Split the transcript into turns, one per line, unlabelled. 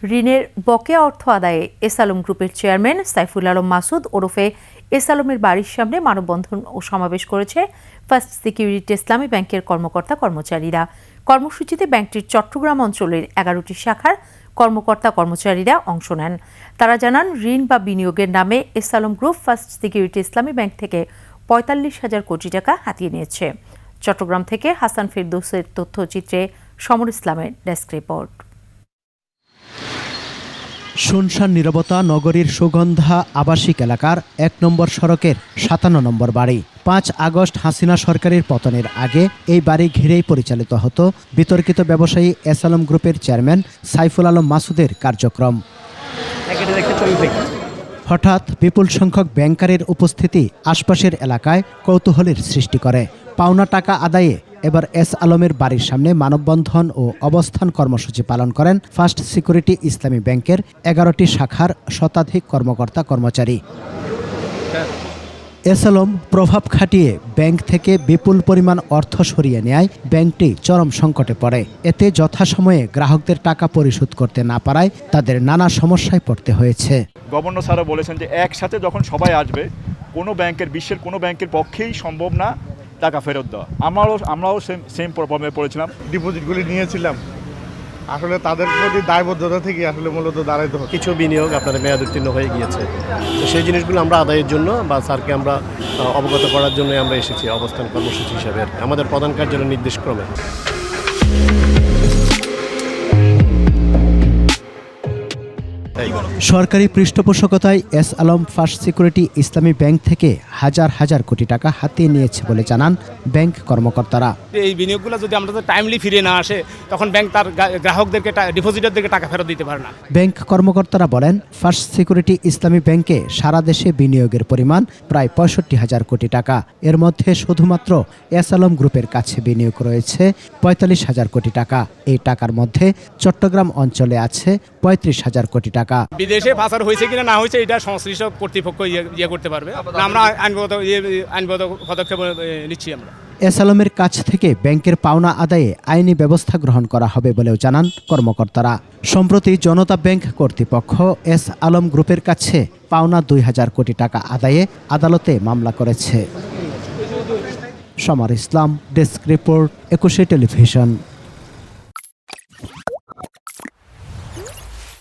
ঋণের বকেয়া অর্থ আদায়ে এস আলম গ্রুপের চেয়ারম্যান সাইফুল আলম মাসুদ ওরফে এস আলমের বাড়ির সামনে মানববন্ধন ও সমাবেশ করেছে ফার্স্ট সিকিউরিটি ইসলামী ব্যাংকের কর্মকর্তা কর্মচারীরা। কর্মসূচিতে ব্যাংকটির চট্টগ্রাম অঞ্চলের 11টি শাখার কর্মকর্তা কর্মচারীরা অংশ নেন। তারা জানান, ঋণ বা বিনিয়োগের নামে S Alam group first security ইসলামী ব্যাংক থেকে 45,000 কোটি টাকা হাতিয়ে নিয়েছে। চট্টগ্রাম থেকে হাসান ফেরদৌসের তথ্যচিত্রে সমর ইসলামের ডেস্ক রিপোর্ট।
শুনশান নীরবতা নগরীর সুগন্ধা আবাসিক এলাকার 1 নম্বর সড়কের 57 নম্বর বাড়ি। 5 আগস্ট হাসিনা সরকারের পতনের আগে এই বাড়ি ঘিরেই পরিচালিত হতো বিতর্কিত ব্যবসায়ী এস আলম গ্রুপের চেয়ারম্যান সাইফুল আলম মাসুদের কার্যক্রম। হঠাৎ বিপুল সংখ্যক ব্যাংকারের উপস্থিতি আশপাশের এলাকায় কৌতূহলের সৃষ্টি করে। পাওনা টাকা আদায়ে এবার এস আলমের বাড়ির সামনে মানববন্ধন ও অবস্থান কর্মসূচি পালন করেন ফার্স্ট সিকিউরিটি ইসলামী ব্যাংকের 11টি শাখার শতাধিক কর্মকর্তা কর্মচারী। এস আলম প্রভাব খাটিয়ে ব্যাংক থেকে বিপুল পরিমাণ অর্থ সরিয়ে নেয় ব্যাংকটি চরম সংকটে পড়ে। এতে যথাসময়ে গ্রাহকদের টাকা পরিশোধ করতে না পারায় তাদের নানা সমস্যায় পড়তে হয়েছে।
গভর্নর স্যারও বলেছেন যে একসাথে যখন সবাই আসবে বিশ্বের কোনো ব্যাংকের পক্ষেই সম্ভব না টাকা ফেরত দেওয়া। আমরাও সেম প্রবলেমে পড়েছিলাম।
ডিপোজিটগুলি নিয়েছিলাম, আসলে তাদের প্রতি দায়বদ্ধতা থেকে আসলে মূলত দাঁড়াইতে হবে।
কিছু বিনিয়োগ আপনাদের মেয়াদ উত্তীর্ণ হয়ে গিয়েছে, তো সেই জিনিসগুলো আমরা আদায়ের জন্য বা স্যারকে আমরা অবগত করার জন্য আমরা এসেছি অবস্থান কর্মসূচি হিসেবে আমাদের প্রধান কার্যালয়ের নির্দেশক্রমে।
সরকারি পৃষ্ঠপোষকতায় এস আলম ফার্স্ট সিকিউরিটি ইসলামী ব্যাংক থেকে হাজার হাজার কোটি টাকা হাতিয়ে নিয়েছে বলে জানান ব্যাংক কর্মকর্তারা।
এই বিনিয়োগগুলো যদি আমরা টাইমলি ফিরে না আসে, তখন ব্যাংক তার গ্রাহকদেরকে ডিপোজিটারদেরকে টাকা ফেরত দিতে পারে না।
ব্যাংক কর্মকর্তারা বলেন, ফার্স্ট সিকিউরিটি ইসলামী ব্যাংকে সারা দেশে বিনিয়োগের পরিমাণ প্রায় 65,000 কোটি টাকা। এর মধ্যে শুধুমাত্র এস আলম গ্রুপের কাছে বিনিয়োগ রয়েছে 45,000 কোটি টাকা। এই টাকার মধ্যে চট্টগ্রাম অঞ্চলে আছে 35,000 কোটি টাকা।
বিদেশে পাচার হয়েছে কিনা না হয়েছে এটা সংশ্লিষ্ট কর্তৃপক্ষ ইয়ে করতে পারবে। আমরা আইনগত পদক্ষেপ নিচ্ছি। আমরা
এস আলমের কাছ থেকে ব্যাংকের পাওনা আদায়ে আইনি ব্যবস্থা গ্রহণ করা হবে বলেও জানান কর্মকর্তারা। সম্প্রতি জনতা ব্যাংক কর্তৃপক্ষ এস আলম গ্রুপের কাছে পাওনা 2,000 কোটি টাকা আদায়ে আদালতে মামলা করেছে। সমর ইসলাম, ডেস্ক রিপোর্ট, 21 টেলিভিশন।